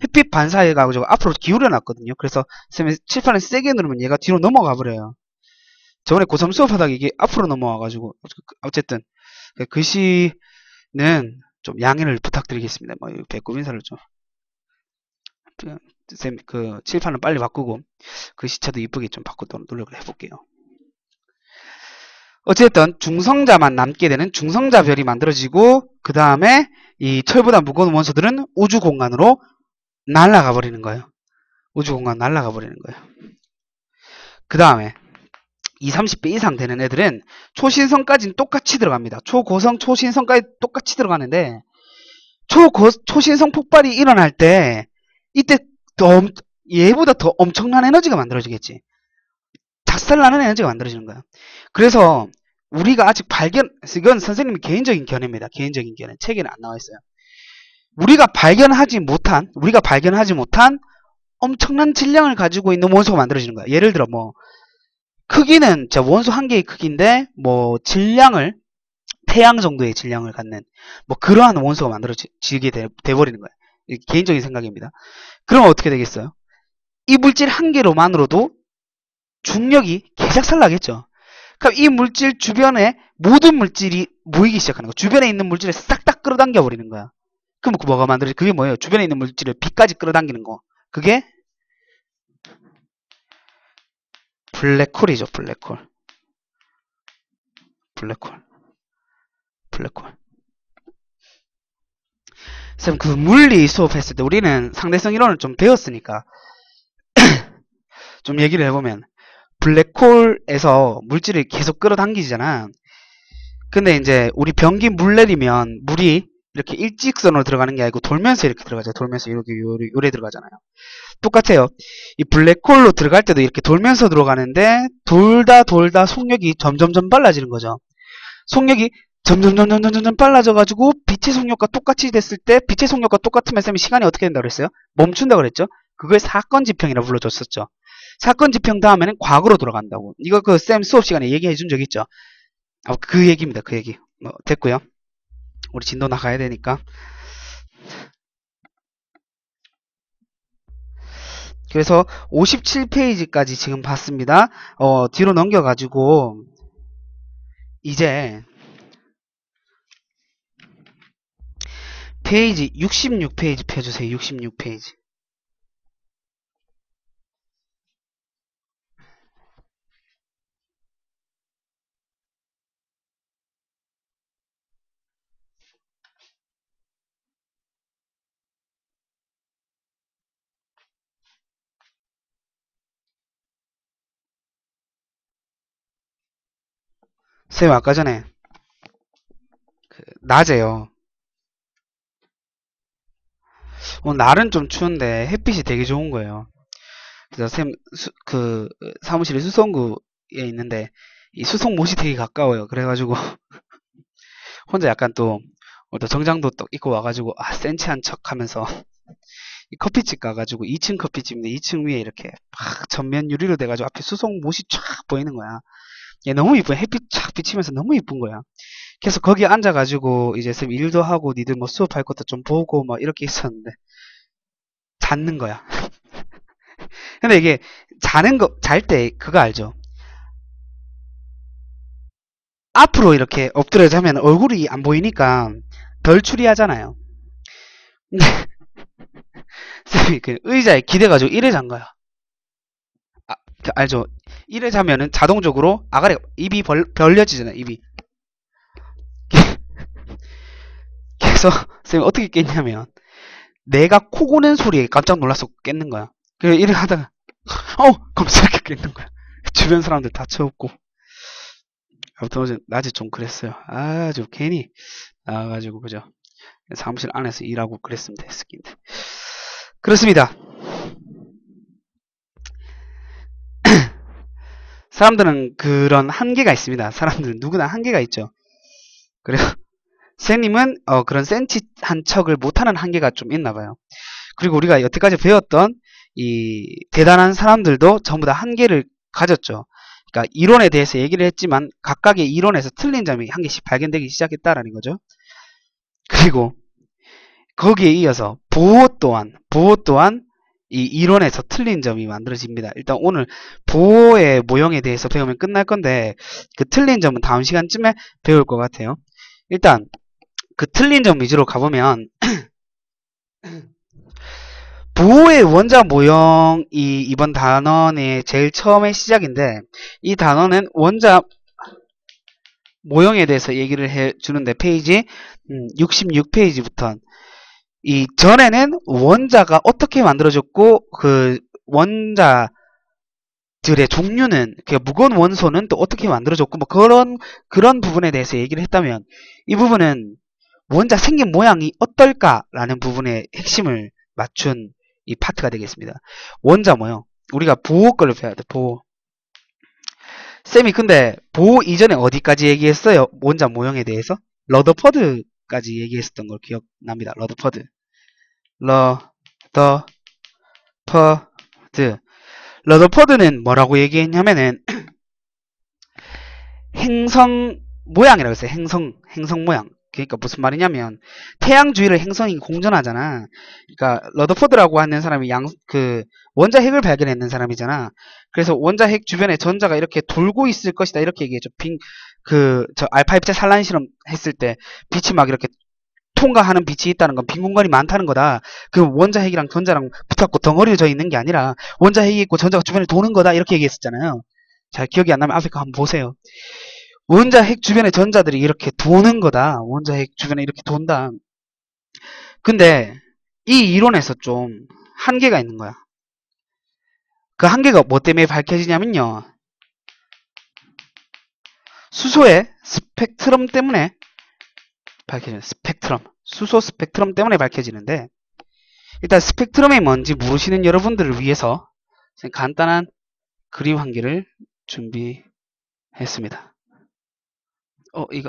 햇빛 반사해 가지고 앞으로 기울여 놨거든요. 그래서 선생님 칠판을 세게 누르면 얘가 뒤로 넘어가 버려요. 저번에 고3 수업하다가 이게 앞으로 넘어와가지고, 어쨌든, 글씨는 좀 양해를 부탁드리겠습니다. 뭐, 배꼽 인사를 좀. 쌤, 칠판을 빨리 바꾸고, 글씨체도 이쁘게 좀 바꾸도록 노력을 해볼게요. 어쨌든, 중성자만 남게 되는 중성자별이 만들어지고, 그 다음에, 이 철보다 무거운 원소들은 우주 공간으로 날아가 버리는 거예요. 우주 공간 날아가 버리는 거예요. 그 다음에, 2, 30배 이상 되는 애들은 초신성까지는 똑같이 들어갑니다. 초고성, 초신성까지 똑같이 들어가는데 초신성 폭발이 일어날 때 이때 얘보다 더 엄청난 에너지가 만들어지겠지. 작살나는 에너지가 만들어지는 거야. 그래서 우리가 아직 이건 선생님의 개인적인 견해입니다. 개인적인 견해. 책에는 안 나와 있어요. 우리가 발견하지 못한 엄청난 질량을 가지고 있는 원소가 만들어지는 거야. 예를 들어 크기는 원소 한 개의 크기인데 질량을 태양 정도의 질량을 갖는 그러한 원소가 만들어지게 돼버리는 거예요. 개인적인 생각입니다. 그럼 어떻게 되겠어요? 이 물질 한 개로만으로도 중력이 개작살 나겠죠. 그럼 이 물질 주변에 모든 물질이 모이기 시작하는 거야. 주변에 있는 물질을 싹 다 끌어당겨 버리는 거야. 그럼 뭐가 만들어지? 그게 뭐예요? 주변에 있는 물질을 빛까지 끌어당기는 거. 그게 블랙홀이죠. 블랙홀. 쌤, 물리 수업했을 때 우리는 상대성 이론을 좀 배웠으니까 좀 얘기를 해보면 블랙홀에서 물질을 계속 끌어당기잖아. 근데 이제 우리 변기 물 내리면 물이 이렇게 일직선으로 들어가는 게 아니고 돌면서 이렇게 들어가죠. 돌면서 이렇게 요래 들어가잖아요. 똑같아요. 이 블랙홀로 들어갈 때도 이렇게 돌면서 들어가는데 돌다 속력이 점점점 빨라지는 거죠. 속력이 점점 빨라져가지고 빛의 속력과 똑같이 됐을 때 빛의 속력과 똑같으면 쌤이 시간이 어떻게 된다고 그랬어요? 멈춘다고 그랬죠? 그걸 사건지평이라고 불러줬었죠. 사건지평 다음에는 과거로 돌아간다고. 이거 쌤 수업 시간에 얘기해 준 적 있죠? 그 얘기입니다. 그 얘기. 됐고요. 우리 진도 나가야 되니까. 그래서 57페이지까지 지금 봤습니다. 뒤로 넘겨가지고 이제 페이지 66페이지 펴주세요. 66페이지. 쌤 아까 전에 낮에요. 날은 좀 추운데 햇빛이 되게 좋은 거예요. 그래서 쌤 사무실이 수성구에 있는데 이 수성못이 되게 가까워요. 그래가지고 혼자 약간 또 정장도 또 입고 와가지고 센치한 척하면서 이 커피집 가가지고 2층 커피집인데 2층 위에 이렇게 막 전면 유리로 돼가지고 앞에 수성못이 쫙 보이는 거야. 얘 너무 이쁘. 햇빛 쫙 비치면서 너무 이쁜 거야. 그래서 거기 앉아가지고 이제 쌤 일도 하고 니들 수업할 것도 좀 보고 이렇게 있었는데 잤는 거야. 근데 이게 잘 때 그거 알죠? 앞으로 이렇게 엎드려 자면 얼굴이 안 보이니까 덜 추리하잖아요. 근데 쌤이 의자에 기대가지고 이래 잔 거야. 알죠? 이래 자면은 자동적으로 아가리가 입이 벌려지잖아요. 입이. 그래서 쌤이 어떻게 깼냐면 내가 코 고는 소리에 깜짝 놀라서 깼는 거야. 그래서 이래 하다가 깜짝이야 깼는 거야. 주변 사람들 다 쳐웃고. 아무튼 어제 낮에 좀 그랬어요. 좀 괜히 나와가지고 그죠. 사무실 안에서 일하고 그랬으면 됐을 텐데. 그렇습니다. 사람들은 그런 한계가 있습니다. 사람들은 누구나 한계가 있죠. 그래서 쌤님은 그런 센치한 척을 못하는 한계가 좀 있나 봐요. 그리고 우리가 여태까지 배웠던 이 대단한 사람들도 전부 다 한계를 가졌죠. 그러니까 이론에 대해서 얘기를 했지만 각각의 이론에서 틀린 점이 한 개씩 발견되기 시작했다라는 거죠. 그리고 거기에 이어서 보호 또한 이 이론에서 틀린 점이 만들어집니다. 일단 오늘 보호의 모형에 대해서 배우면 끝날 건데 그 틀린 점은 다음 시간쯤에 배울 것 같아요. 일단 그 틀린 점 위주로 가보면 보호의 원자 모형이 이번 단원의 제일 처음의 시작인데 이 단원은 원자 모형에 대해서 얘기를 해주는데 페이지 66페이지부터 이 전에는 원자가 어떻게 만들어졌고 그 원자들의 종류는 그 무거운 원소는 또 어떻게 만들어졌고 뭐 그런 부분에 대해서 얘기를 했다면 이 부분은 원자 생긴 모양이 어떨까라는 부분의 핵심을 맞춘 이 파트가 되겠습니다. 원자 모형 우리가 보호 걸로 배워야 돼. 보호. 쌤이 근데 보호 이전에 어디까지 얘기했어요? 원자 모형에 대해서? 러더퍼드까지 얘기했었던 걸 기억납니다. 러더퍼드. 러더퍼드. 러더퍼드는 뭐라고 얘기했냐면은 행성 모양이라고 했어요. 행성 모양. 그러니까 무슨 말이냐면 태양 주위를 행성이 공전하잖아. 그러니까 러더퍼드라고 하는 사람이 그 원자 핵을 발견했는 사람이잖아. 그래서 원자 핵 주변에 전자가 이렇게 돌고 있을 것이다 이렇게 얘기했죠. 저 알파 입자 산란 실험 했을 때 빛이 막 이렇게 통과하는 빛이 있다는 건 빈 공간이 많다는 거다. 그 원자 핵이랑 전자랑 붙었고 덩어리져 있는 게 아니라 원자 핵이 있고 전자가 주변에 도는 거다 이렇게 얘기했었잖아요. 잘 기억이 안 나면 앞에 거 한번 보세요. 원자 핵 주변에 전자들이 이렇게 도는 거다. 원자 핵 주변에 이렇게 돈다. 근데 이 이론에서 좀 한계가 있는 거야. 그 한계가 뭐 때문에 밝혀지냐면요. 수소의 스펙트럼 때문에 밝혀져요. 스펙트럼. 수소 스펙트럼 때문에 밝혀지는데 일단 스펙트럼이 뭔지 모르시는 여러분들을 위해서 간단한 그림 한 개를 준비했습니다.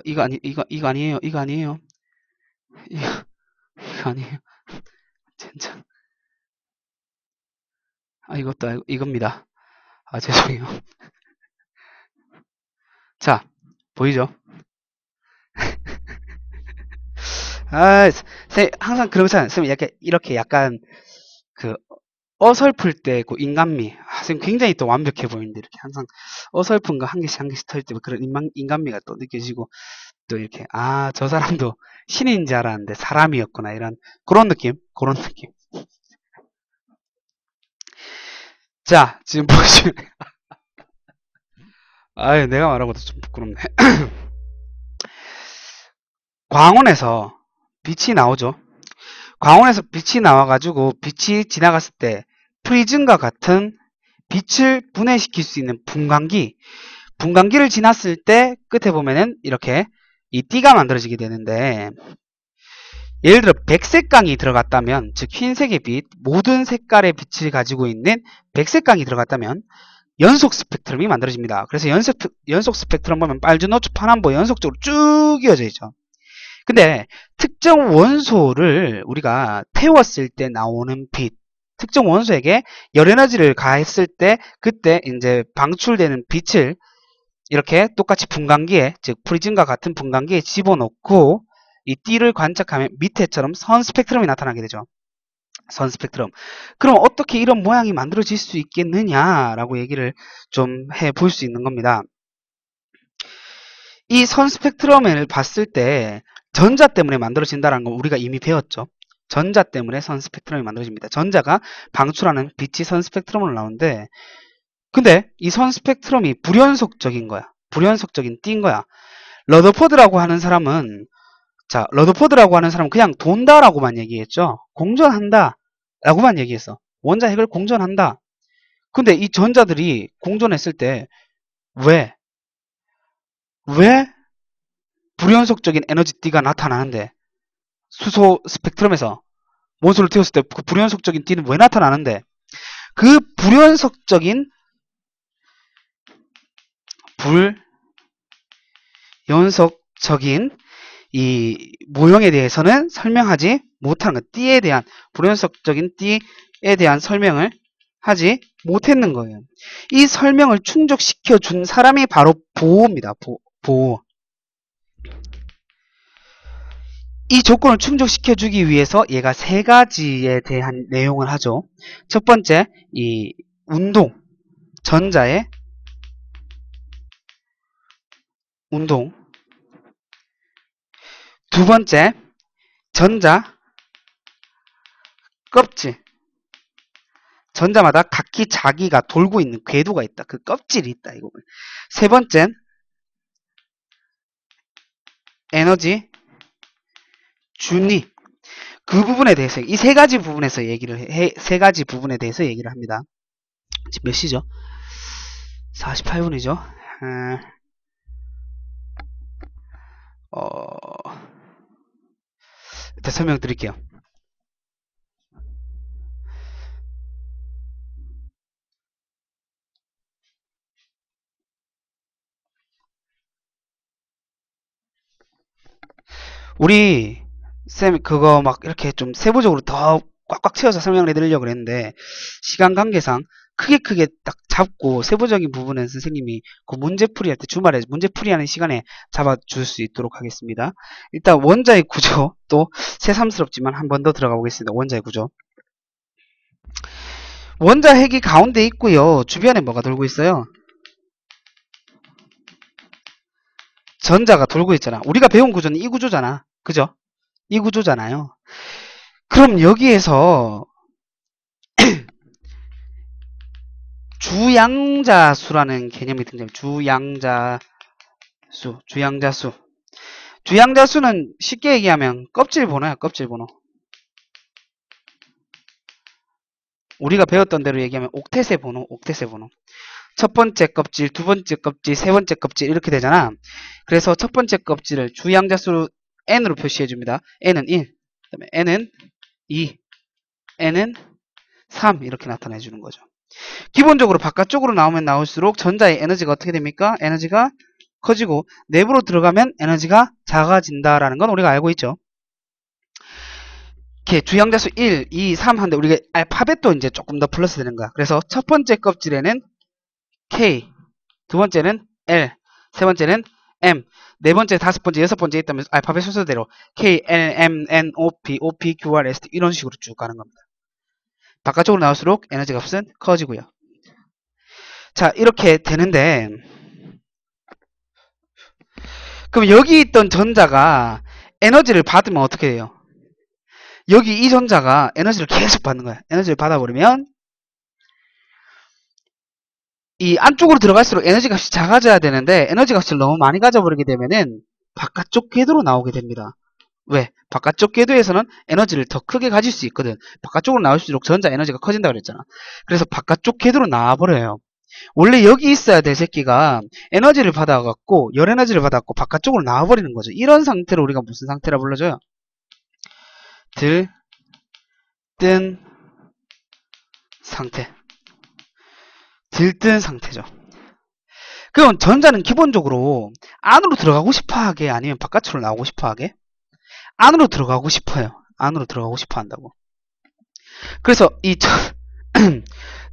이거 아니에요. 이거 아니에요. 이거 아니에요. 진짜. 이겁니다. 죄송해요. 자, 보이죠? 항상 그러잖아요. 쌤, 이렇게 약간, 그, 어설플 때, 그 인간미. 쌤 굉장히 또 완벽해 보이는데, 이렇게 항상 어설픈 거 한 개씩 털 때, 그런 인간미가 또 느껴지고, 또 이렇게, 저 사람도 신인 줄 알았는데 사람이었구나, 이런, 그런 느낌. 자, 지금 보시면, 내가 말하고도 좀 부끄럽네. 광원에서 빛이 나오죠. 광원에서 빛이 나와가지고 빛이 지나갔을 때 프리즘과 같은 빛을 분해시킬 수 있는 분광기를 지났을 때 끝에 보면은 이렇게 이 띠가 만들어지게 되는데 예를 들어 백색광이 들어갔다면 즉 흰색의 빛, 모든 색깔의 빛을 가지고 있는 백색광이 들어갔다면 연속 스펙트럼이 만들어집니다. 그래서 연속 스펙트럼 보면 빨주, 노초, 파남보 연속적으로 쭉 이어져 있죠. 근데 특정 원소를 우리가 태웠을 때 나오는 빛, 특정 원소에게 열에너지를 가했을 때 그때 이제 방출되는 빛을 이렇게 똑같이 분광기에, 즉 프리즘과 같은 분광기에 집어넣고 이 띠를 관측하면 밑에처럼 선 스펙트럼이 나타나게 되죠. 선 스펙트럼. 그럼 어떻게 이런 모양이 만들어질 수 있겠느냐라고 얘기를 좀 해볼 수 있는 겁니다. 이 선 스펙트럼을 봤을 때 전자 때문에 만들어진다는 걸 우리가 이미 배웠죠. 전자 때문에 선 스펙트럼이 만들어집니다. 전자가 방출하는 빛이 선 스펙트럼으로 나오는데 근데 이 선 스펙트럼이 불연속적인 거야. 불연속적인 띠인 거야. 러더퍼드라고 하는 사람은 그냥 돈다라고만 얘기했죠. 공전한다 라고만 얘기했어. 원자 핵을 공전한다. 근데 이 전자들이 공전했을 때 왜 불연속적인 에너지띠가 나타나는데 수소 스펙트럼에서 원소를 태웠을 때 그 불연속적인 띠는 왜 나타나는데 그 불연속적인 이 모형에 대해서는 설명하지 못하는 것. 띠에 대한 불연속적인 띠에 대한 설명을 하지 못했는 거예요. 이 설명을 충족시켜 준 사람이 바로 보호입니다. 보호. 이 조건을 충족시켜주기 위해서 얘가 세 가지에 대한 내용을 하죠. 첫 번째, 이 운동, 전자의 운동. 두 번째, 전자 껍질. 전자마다 각기 자기가 돌고 있는 궤도가 있다. 그 껍질이 있다. 이거. 세 번째는 에너지 준위. 그 부분에 대해서 이 세 가지 부분에서 세 가지 부분에 대해서 얘기를 합니다. 지금 몇 시죠? 48분이죠. 일단 설명드릴게요. 우리 쌤 그거 막 이렇게 좀 세부적으로 더 꽉꽉 채워서 설명을 해드리려고 그랬는데 시간 관계상 크게 딱 잡고 세부적인 부분은 선생님이 그 문제풀이 할 때 주말에 문제풀이 하는 시간에 잡아줄 수 있도록 하겠습니다. 일단 원자의 구조 또 새삼스럽지만 한 번 더 들어가 보겠습니다. 원자의 구조. 원자 핵이 가운데 있고요. 주변에 뭐가 돌고 있어요? 전자가 돌고 있잖아. 우리가 배운 구조는 이 구조잖아. 그죠? 이 구조잖아요. 그럼 여기에서 주양자수라는 개념이 등장해요. 주양자수. 주양자수는 쉽게 얘기하면 껍질 번호야, 껍질 번호. 우리가 배웠던 대로 얘기하면 옥텟의 번호, 옥텟의 번호. 첫 번째 껍질, 두 번째 껍질, 세 번째 껍질 이렇게 되잖아. 그래서 첫 번째 껍질을 주양자수 n으로 표시해 줍니다. n은 1, 그다음에 n은 2, n은 3 이렇게 나타내 주는 거죠. 기본적으로 바깥쪽으로 나오면 나올수록 전자의 에너지가 어떻게 됩니까? 에너지가 커지고 내부로 들어가면 에너지가 작아진다라는 건 우리가 알고 있죠. 이렇게 주양자수 1, 2, 3 하는데 우리가 알파벳도 이제 조금 더 플러스 되는 거야. 그래서 첫 번째 껍질에는 K, 두 번째는 L, 세 번째는 M, 네 번째, 다섯 번째, 여섯 번째 있다면 알파벳 순서대로 K, L, M, N, O, P, O, P, Q, R, S 이런 식으로 쭉 가는 겁니다. 바깥쪽으로 나올수록 에너지 값은 커지고요. 자, 이렇게 되는데 그럼 여기 있던 전자가 에너지를 받으면 어떻게 돼요? 여기 이 전자가 에너지를 계속 받는 거야. 에너지를 받아버리면 이 안쪽으로 들어갈수록 에너지 값이 작아져야 되는데 에너지 값을 너무 많이 가져버리게 되면은 바깥쪽 궤도로 나오게 됩니다. 왜? 바깥쪽 궤도에서는 에너지를 더 크게 가질 수 있거든. 바깥쪽으로 나올수록 전자 에너지가 커진다고 그랬잖아. 그래서 바깥쪽 궤도로 나와버려요. 원래 여기 있어야 될 새끼가 에너지를 받아갖고 열 에너지를 받아갖고 바깥쪽으로 나와버리는 거죠. 이런 상태를 우리가 무슨 상태라 불러줘요? 들뜬 상태. 들뜬 상태죠. 그럼 전자는 기본적으로 안으로 들어가고 싶어 하게 아니면 바깥으로 나오고 싶어 하게? 안으로 들어가고 싶어요. 안으로 들어가고 싶어 한다고. 그래서 이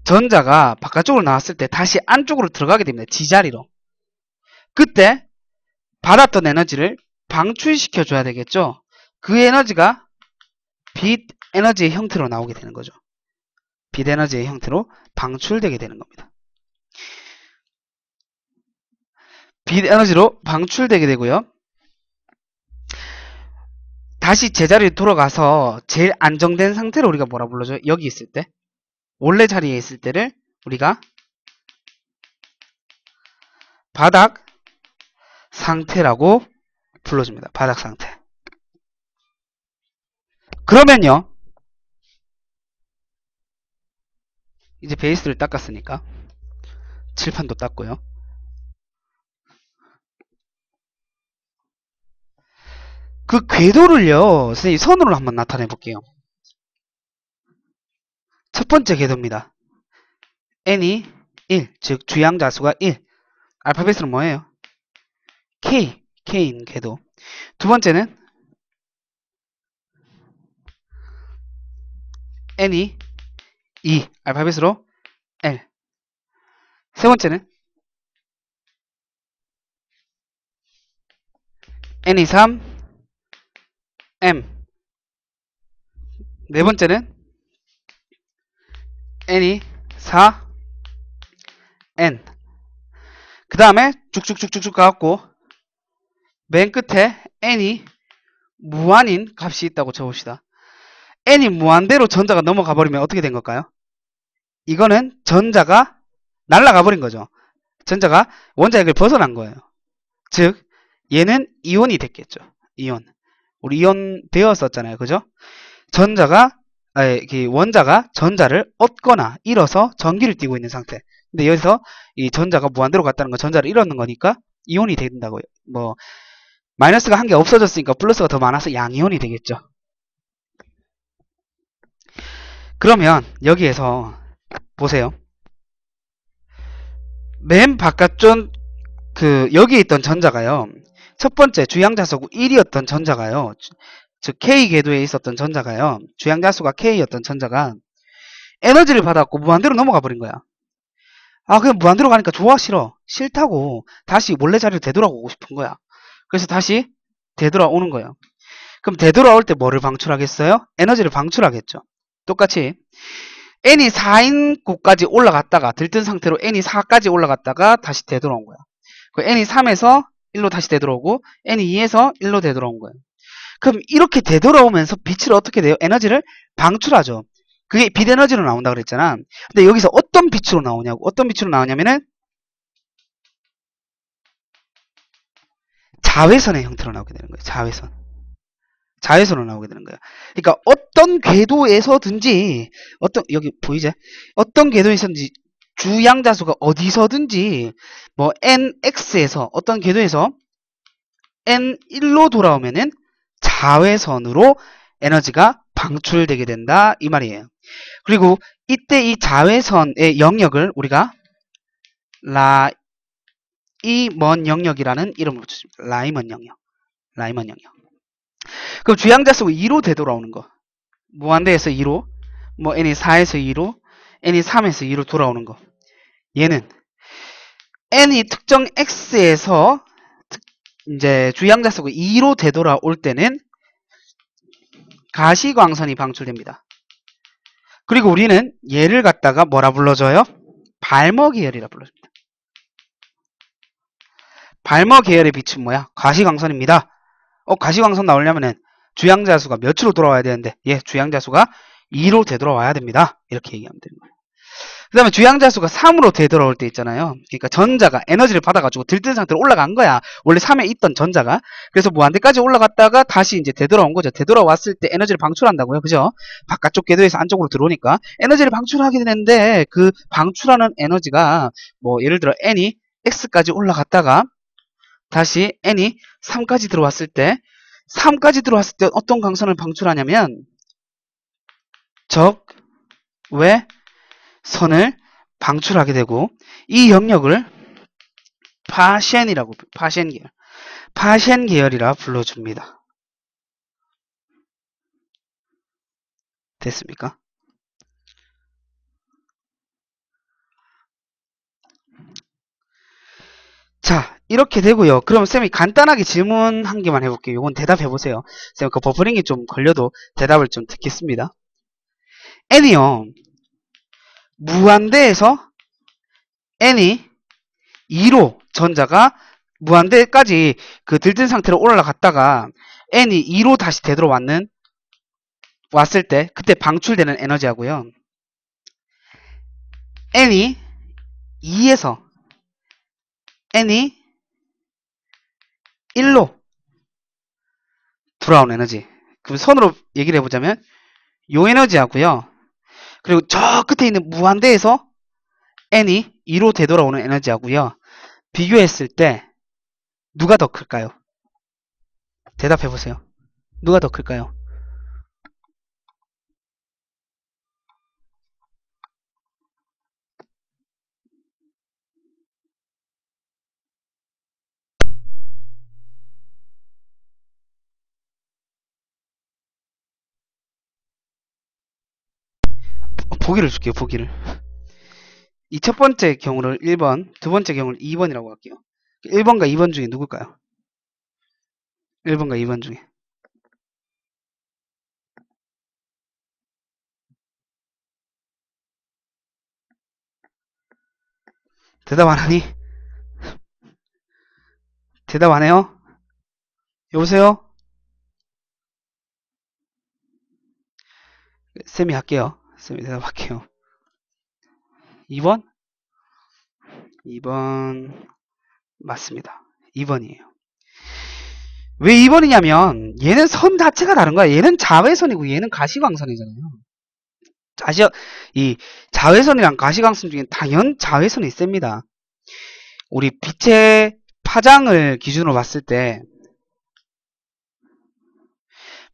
전자가 바깥쪽으로 나왔을 때 다시 안쪽으로 들어가게 됩니다. 지자리로. 그때 받았던 에너지를 방출시켜 줘야 되겠죠. 그 에너지가 빛 에너지의 형태로 나오게 되는 거죠. 빛 에너지의 형태로 방출되게 되는 겁니다. 빛 에너지로 방출되게 되고요. 다시 제자리로 돌아가서 제일 안정된 상태를 우리가 뭐라 불러줘요? 여기 있을 때 원래 자리에 있을 때를 우리가 바닥 상태라고 불러줍니다. 바닥 상태. 그러면요. 이제 베이스를 닦았으니까 칠판도 닦고요. 그 궤도를요. 선생님 선으로 한번 나타내 볼게요. 첫 번째 궤도입니다. n이 1, 즉 주양자수가 1. 알파벳으로 뭐예요? K, K인 궤도. 두 번째는 n이 2, 알파벳으로 L. 세 번째는 n이 3, m. 네 번째는 n이 4, n. 그 다음에 쭉쭉쭉쭉쭉 가갖고 맨 끝에 n이 무한인 값이 있다고 쳐봅시다. n이 무한대로 전자가 넘어가 버리면 어떻게 된 걸까요? 이거는 전자가 날아가 버린 거죠. 전자가 원자핵을 벗어난 거예요. 즉 얘는 이온이 됐겠죠. 이온. 우리 이온 배웠었잖아요. 그죠? 원자가 전자를 얻거나 잃어서 전기를 띠고 있는 상태. 근데 여기서 이 전자가 무한대로 갔다는 건 전자를 잃었는 거니까 이온이 된다고요. 뭐 마이너스가 한 개 없어졌으니까 플러스가 더 많아서 양이온이 되겠죠. 그러면 여기에서 보세요. 맨 바깥쪽 여기에 있던 전자가요. 첫 번째 주양자수구 1이었던 전자가요. 즉 K 궤도에 있었던 전자가요. 주양자수가 K였던 전자가 에너지를 받았고 무한대로 넘어가 버린 거야. 아 그냥 무한대로 가니까 좋아 싫어? 싫다고 다시 원래 자리로 되돌아오고 싶은 거야. 그래서 다시 되돌아오는 거예요. 그럼 되돌아올 때 뭐를 방출하겠어요? 에너지를 방출하겠죠. 똑같이 n이 4인 곳까지 올라갔다가 들뜬 상태로 n이 4까지 올라갔다가 다시 되돌아온 거야. 그 n이 3에서 1로 다시 되돌아오고 n이 2에서 1로 되돌아온 거예요. 그럼 이렇게 되돌아오면서 빛을 어떻게 돼요? 에너지를 방출하죠. 그게 빛 에너지로 나온다 그랬잖아. 근데 여기서 어떤 빛으로 나오냐고. 어떤 빛으로 나오냐면은 자외선의 형태로 나오게 되는 거예요. 자외선. 자외선으로 나오게 되는 거예요. 그러니까 어떤 궤도에서든지 여기 보이죠? 어떤 궤도에서든지 주양자수가 어디서든지 뭐 nx에서 어떤 궤도에서 n1로 돌아오면은 자외선으로 에너지가 방출되게 된다 이 말이에요. 그리고 이때 이 자외선의 영역을 우리가 라이먼 영역이라는 이름을 붙였습니다. 라이먼 영역. 라이먼 영역. 그럼 주양자수가 2로 되돌아오는 거. 무한대에서 2로, 뭐 n이 4에서 2로, n이 3에서 2로 돌아오는 거. 얘는 n이 특정 x에서 이제 주양자수가 2로 되돌아올 때는 가시광선이 방출됩니다. 그리고 우리는 얘를 갖다가 뭐라 불러줘요? 발머 계열이라 불러줍니다. 발머 계열의 빛은 뭐야? 가시광선입니다. 가시광선 나오려면은 주양자수가 몇으로 돌아와야 되는데 주양자수가 2로 되돌아와야 됩니다. 이렇게 얘기하면 되는 거예요. 그 다음에 주양자수가 3으로 되돌아올 때 있잖아요. 그러니까 전자가 에너지를 받아가지고 들뜬 상태로 올라간 거야. 원래 3에 있던 전자가. 그래서 무한대까지 올라갔다가 다시 이제 되돌아온 거죠. 되돌아왔을 때 에너지를 방출한다고요. 그죠? 바깥쪽 궤도에서 안쪽으로 들어오니까 에너지를 방출하게 되는데 그 방출하는 에너지가 뭐 예를 들어 n이 x까지 올라갔다가 다시 n이 3까지 들어왔을 때 3까지 들어왔을 때 어떤 광선을 방출하냐면 적외선을 방출하게 되고 이 영역을 파셴 계열, 파셴 계열이라 불러줍니다. 됐습니까? 자, 이렇게 되고요. 그럼 쌤이 간단하게 질문 한 개만 해볼게요. 이건 대답해보세요. 쌤, 그 버퍼링이 좀 걸려도 대답을 좀 듣겠습니다. n이요. 무한대에서 n이 2로 전자가 무한대까지 그 들뜬 상태로 올라갔다가 n이 2로 다시 왔을 때 그때 방출되는 에너지하고요. n이 2에서 n이 1로 돌아온 에너지. 그럼 선으로 얘기를 해보자면 요 에너지하고요. 그리고 저 끝에 있는 무한대에서 n이 2로 되돌아오는 에너지하고요. 비교했을 때 누가 더 클까요? 대답해보세요. 누가 더 클까요? 보기를 줄게요. 보기를. 이 첫 번째 경우를 1번, 두 번째 경우를 2번이라고 할게요. 1번과 2번 중에 누굴까요? 1번과 2번 중에. 대답 안 하니? 대답 안 해요? 여보세요? 쌤이 할게요. 쌤이 대답할게요. 2번? 2번 맞습니다. 2번이에요. 왜 2번이냐면 얘는 선 자체가 다른 거야. 얘는 자외선이고 얘는 가시광선이잖아요. 아시아 이 자외선이랑 가시광선 중에 당연 자외선이 셉니다. 우리 빛의 파장을 기준으로 봤을 때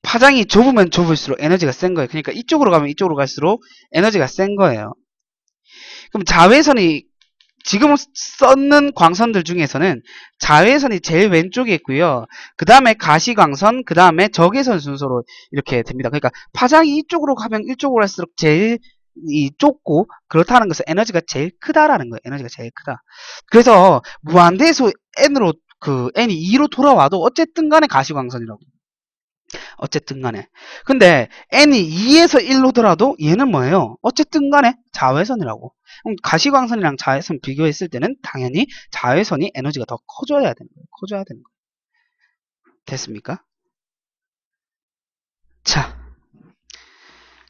파장이 좁으면 좁을수록 에너지가 센 거예요. 그러니까 이쪽으로 가면 이쪽으로 갈수록 에너지가 센 거예요. 그럼 자외선이 지금 썼는 광선들 중에서는 자외선이 제일 왼쪽에 있고요. 그 다음에 가시광선, 그 다음에 적외선 순서로 이렇게 됩니다. 그러니까 파장이 이쪽으로 가면 이쪽으로 갈수록 제일 이 좁고 그렇다는 것은 에너지가 제일 크다라는 거예요. 에너지가 제일 크다. 그래서 무한대에서 n으로 n이 2로 돌아와도 어쨌든 간에 가시광선이라고. 어쨌든 간에. 근데 n이 2에서 1로더라도 얘는 뭐예요? 어쨌든 간에 자외선이라고. 그럼 가시광선이랑 자외선 비교했을 때는 당연히 자외선이 에너지가 더 커져야 되는 거예요. 커져야 되는 거예요. 됐습니까? 자,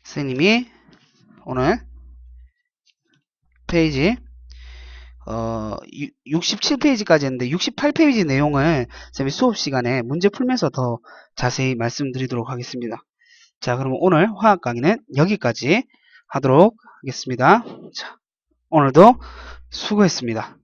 선생님이 오늘 페이지 67페이지까지 했는데 68페이지 내용을 선생님이 수업 시간에 문제 풀면서 더 자세히 말씀드리도록 하겠습니다. 자, 그러면 오늘 화학 강의는 여기까지 하도록 하겠습니다. 자, 오늘도 수고했습니다.